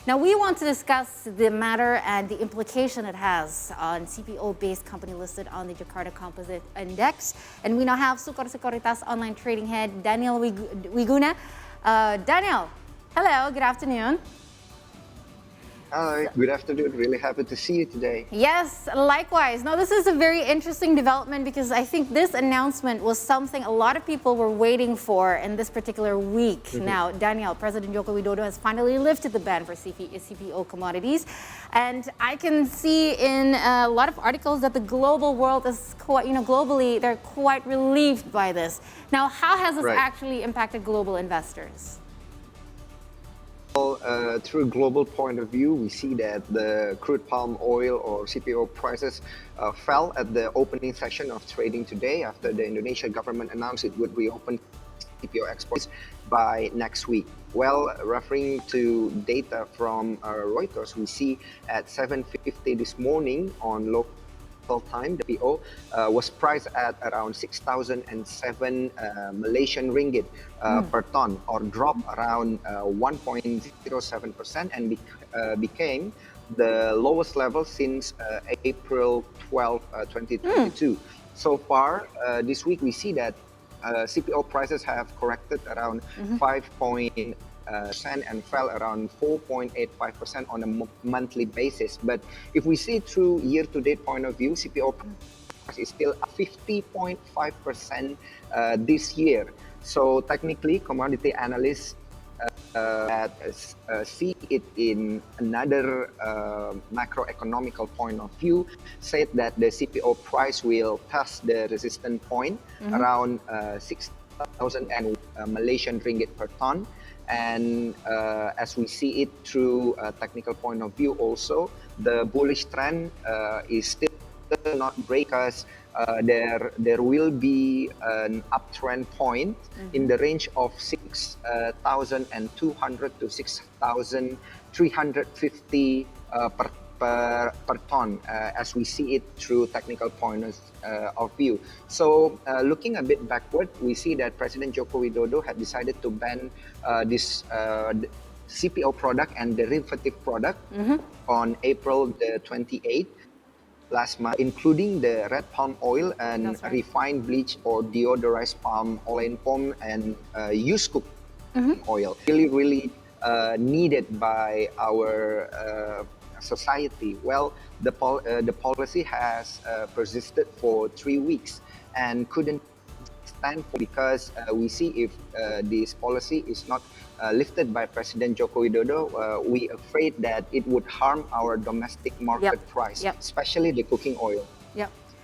Now, we want to discuss the matter and the implication it has on CPO-based company listed on the Jakarta Composite Index. And we now have Sekuritas online trading head, Daniel Wiguna. Daniel, hello, good afternoon. Hi, good afternoon. Really happy to see you today. Yes, likewise. Now, this is a very interesting development because I think this announcement was something a lot of people were waiting for in this particular week. Now, Daniel, President Joko Widodo has finally lifted the ban for CPO commodities. And I can see in a lot of articles that the global world is quite, globally, they're quite relieved by this. Now, how has this actually impacted global investors? Through a global point of view, we see that the crude palm oil or CPO prices fell at the opening session of trading today after the Indonesian government announced it would reopen CPO exports by next week. Well, referring to data from Reuters, we see at 7:50 this morning on local time, the CPO was priced at around 6,007 Malaysian ringgit per ton, or dropped around 1.07% and became the lowest level since April 12, 2022. So far, this week we see that CPO prices have corrected around 5% and fell around 4.85% on a monthly basis. But if we see through year-to-date point of view, CPO price is still 50.5% this year. So technically, commodity analysts see it in another macroeconomical point of view, said that the CPO price will test the resistance point around 6,000 Malaysian ringgit per ton. And as we see it through a technical point of view also, the bullish trend is still not break us. There will be an uptrend point in the range of 6,200 to 6,350 per ton, as we see it through technical point of view. So looking a bit backward, we see that President Joko Widodo had decided to ban this CPO product and derivative product on April the 28th last month, including the red palm oil and refined bleach or deodorized palm oil and used cooking oil. Really needed by our society. Well, the policy has persisted for 3 weeks and couldn't stand for, because we see if this policy is not lifted by President Joko Widodo, we afraid that it would harm our domestic market price, especially the cooking oil.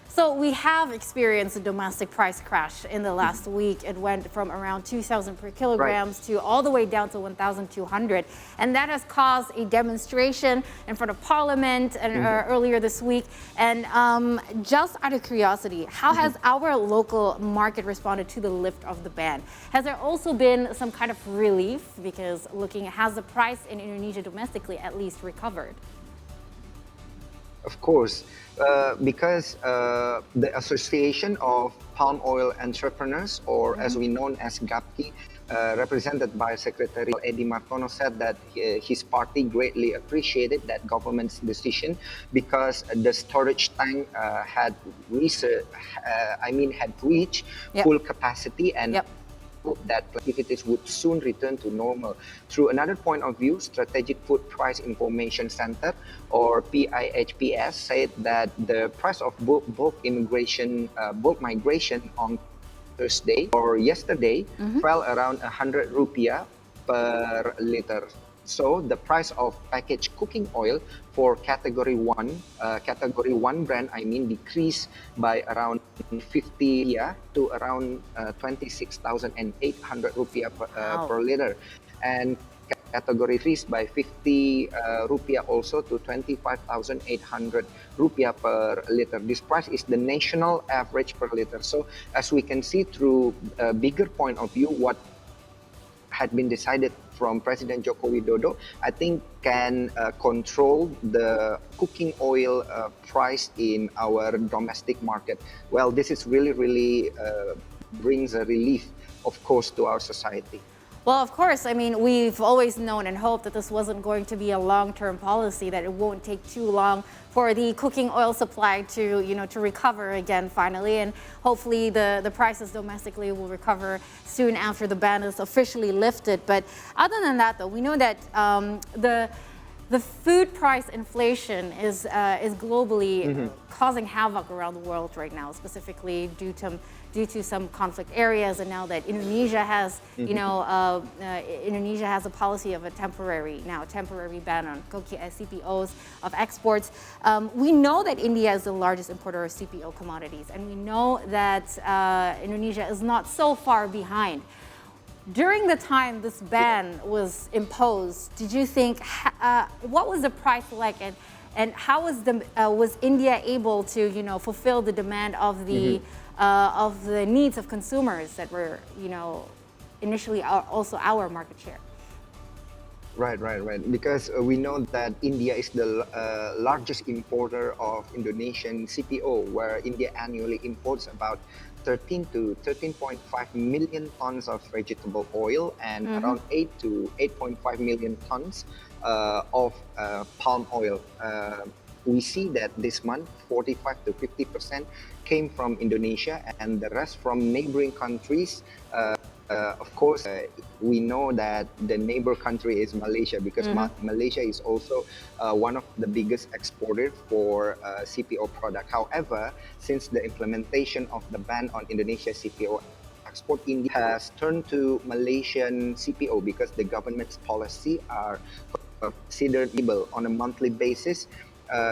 So we have experienced a domestic price crash in the last week. It went from around 2,000 per kilograms to all the way down to 1,200. And that has caused a demonstration in front of Parliament and, earlier this week. And just out of curiosity, how has our local market responded to the lift of the ban? Has there also been some kind of relief? Because has the price in Indonesia domestically at least recovered? Of course, because the Association of Palm Oil Entrepreneurs, or as we know as GAPI, represented by Secretary Edi Martono, said that his party greatly appreciated that government's decision, because the storage tank had reached full capacity, and that activities would soon return to normal. Through another point of view, Strategic Food Price Information Center, or PIHPS, said that the price of bulk migration on Thursday or yesterday fell around 100 rupiah per liter. So the price of packaged cooking oil for category 1 brand, decreased by around 50 to around 26,800 rupiah per liter, and category 3 by 50 rupiah also to 25,800 rupiah per liter. This price is the national average per liter. So as we can see through a bigger point of view, what had been decided from President Joko Widodo, I think can control the cooking oil price in our domestic market. Well, this is really brings a relief, of course, to our society. Well, of course, I mean, we've always known and hoped that this wasn't going to be a long-term policy, that it won't take too long for the cooking oil supply to, to recover again finally. And hopefully the prices domestically will recover soon after the ban is officially lifted. But other than that, though, we know that the food price inflation is globally causing havoc around the world right now, specifically due to some conflict areas, and now that Indonesia has, Indonesia has a policy of a temporary ban on CPOs of exports. We know that India is the largest importer of CPO commodities, and we know that Indonesia is not so far behind. During the time this ban was imposed, did you think, what was the price like, and how was India able to, fulfill the demand of the needs of consumers that were, initially also our market share? Right. Because we know that India is the largest importer of Indonesian CPO, where India annually imports about 13 to 13.5 million tons of vegetable oil and around 8 to 8.5 million tons of palm oil. We see that this month 45 to 50% came from Indonesia and the rest from neighboring countries. Of course, we know that the neighbor country is Malaysia, because Malaysia is also one of the biggest exporters for CPO product. However, since the implementation of the ban on Indonesia CPO export, India has turned to Malaysian CPO because the government's policy are considered able on a monthly basis.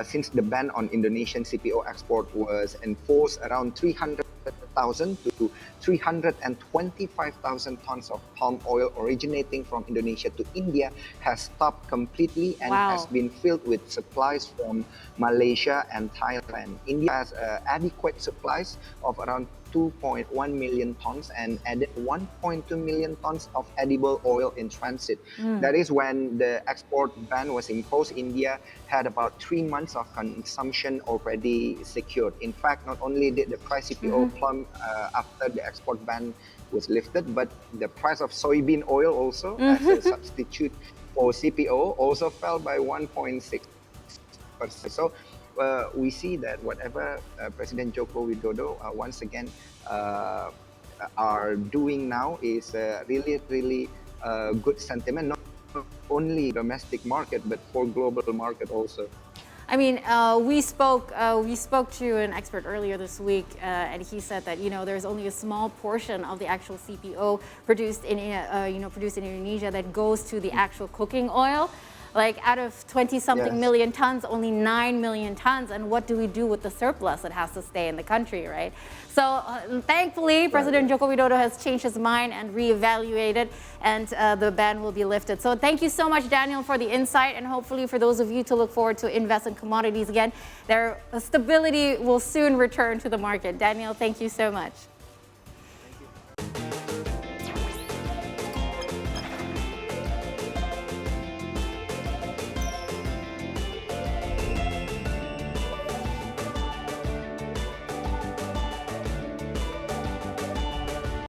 Since the ban on Indonesian CPO export was enforced, around 300,000 to 325,000 tons of palm oil originating from Indonesia to India has stopped completely and has been filled with supplies from Malaysia and Thailand. India has adequate supplies of around 2.1 million tons and added 1.2 million tons of edible oil in transit. That is when the export ban was imposed. India had about 3 months of consumption already secured. In fact, not only did the price CPO plummet after the export ban was lifted, but the price of soybean oil also, as a substitute for CPO, also fell by 1.6%. So we see that whatever President Joko Widodo once again are doing now is really good sentiment, not only domestic market but for global market also. I mean, we spoke to an expert earlier this week, and he said that there's only a small portion of the actual CPO produced in Indonesia that goes to the actual cooking oil. Like out of 20-something million tons, only 9 million tons. And what do we do with the surplus that has to stay in the country, right? So thankfully, President Joko Widodo has changed his mind and reevaluated, and the ban will be lifted. So thank you so much, Daniel, for the insight. And hopefully for those of you to look forward to invest in commodities again, their stability will soon return to the market. Daniel, thank you so much.